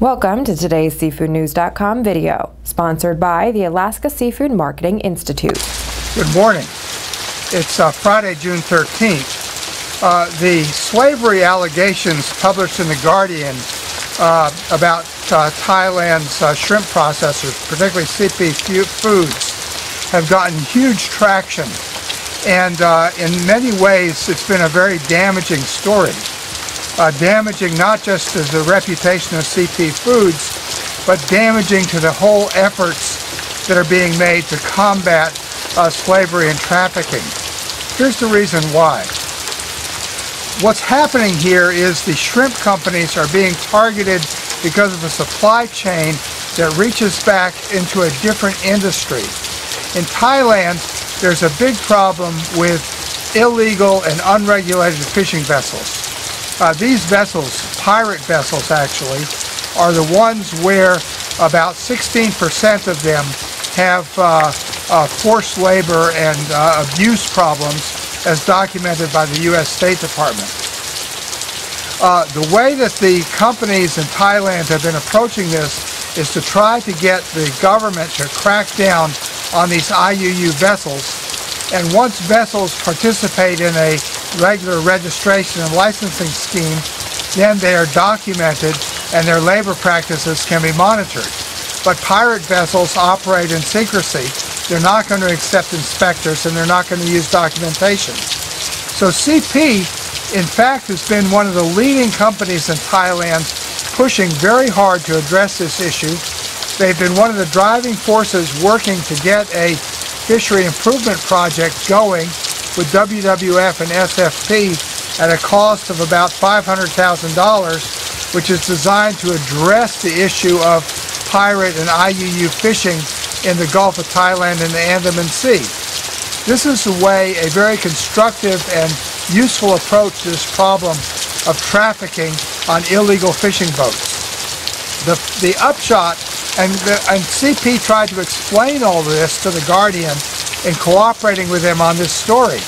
Welcome to today's SeafoodNews.com video, sponsored by the Alaska Seafood Marketing Institute. Good morning. It's Friday, June 13th. The slavery allegations published in The Guardian about Thailand's shrimp processors, particularly CP Foods, have gotten huge traction. And in many ways, it's been a very damaging story. Damaging not just to the reputation of CP Foods, but damaging to the whole efforts that are being made to combat slavery and trafficking. Here's the reason why. What's happening here is the shrimp companies are being targeted because of a supply chain that reaches back into a different industry. In Thailand, there's a big problem with illegal and unregulated fishing vessels. These vessels, pirate vessels actually, are the ones where about 16% of them have forced labor and abuse problems as documented by the U.S. State Department. The way that the companies in Thailand have been approaching this is to try to get the government to crack down on these IUU vessels. And once vessels participate in a regular registration and licensing scheme, then they are documented and their labor practices can be monitored. But pirate vessels operate in secrecy. They're not going to accept inspectors and they're not going to use documentation. So CP, in fact, has been one of the leading companies in Thailand pushing very hard to address this issue. They've been one of the driving forces working to get a fishery improvement project going with WWF and SFP at a cost of about $500,000, which is designed to address the issue of pirate and IUU fishing in the Gulf of Thailand and the Andaman Sea. This is a very constructive and useful approach to this problem of trafficking on illegal fishing boats. The upshot, and CP tried to explain all this to The Guardian in cooperating with them on this story.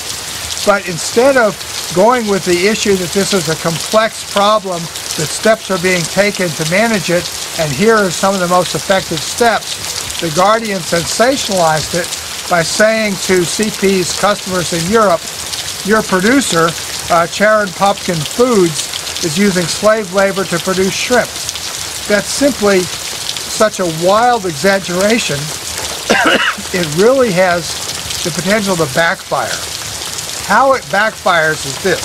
But instead of going with the issue that this is a complex problem, that steps are being taken to manage it, and here are some of the most effective steps, The Guardian sensationalized it by saying to CP's customers in Europe, your producer, Charoen Pokphand Food, is using slave labor to produce shrimp. That's simply such a wild exaggeration. It really has the potential to backfire. How it backfires is this.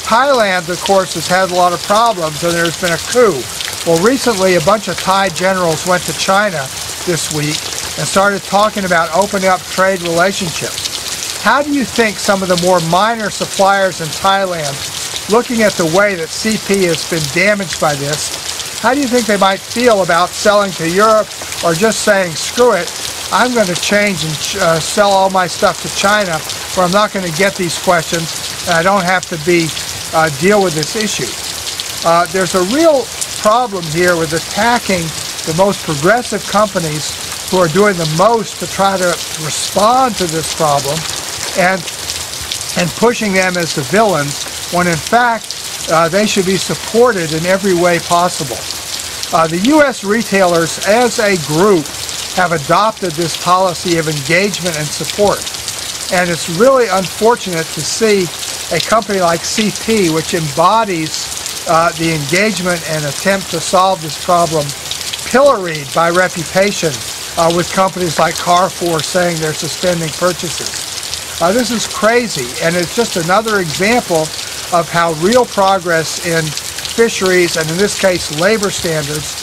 Thailand, of course, has had a lot of problems and there's been a coup. Well, recently a bunch of Thai generals went to China this week and started talking about opening up trade relationships. How do you think some of the more minor suppliers in Thailand, looking at the way that CP has been damaged by this, how do you think they might feel about selling to Europe or just saying, screw it, I'm going to change and sell all my stuff to China where I'm not going to get these questions and I don't have to deal with this issue. There's a real problem here with attacking the most progressive companies who are doing the most to try to respond to this problem and pushing them as the villains when in fact they should be supported in every way possible. The U.S. retailers as a group have adopted this policy of engagement and support. And it's really unfortunate to see a company like CP, which embodies the engagement and attempt to solve this problem, pilloried by reputation with companies like Carrefour saying they're suspending purchases. This is crazy, and it's just another example of how real progress in fisheries, and in this case labor standards,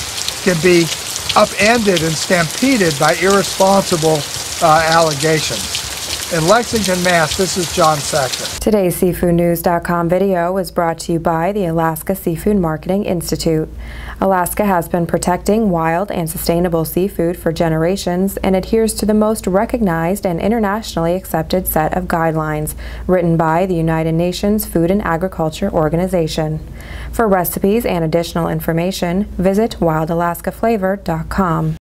can be upended and stampeded by irresponsible allegations. In Lexington, Mass., this is John Sackler. Today's SeafoodNews.com video was brought to you by the Alaska Seafood Marketing Institute. Alaska has been protecting wild and sustainable seafood for generations and adheres to the most recognized and internationally accepted set of guidelines written by the United Nations Food and Agriculture Organization. For recipes and additional information, visit wildalaskaflavor.com.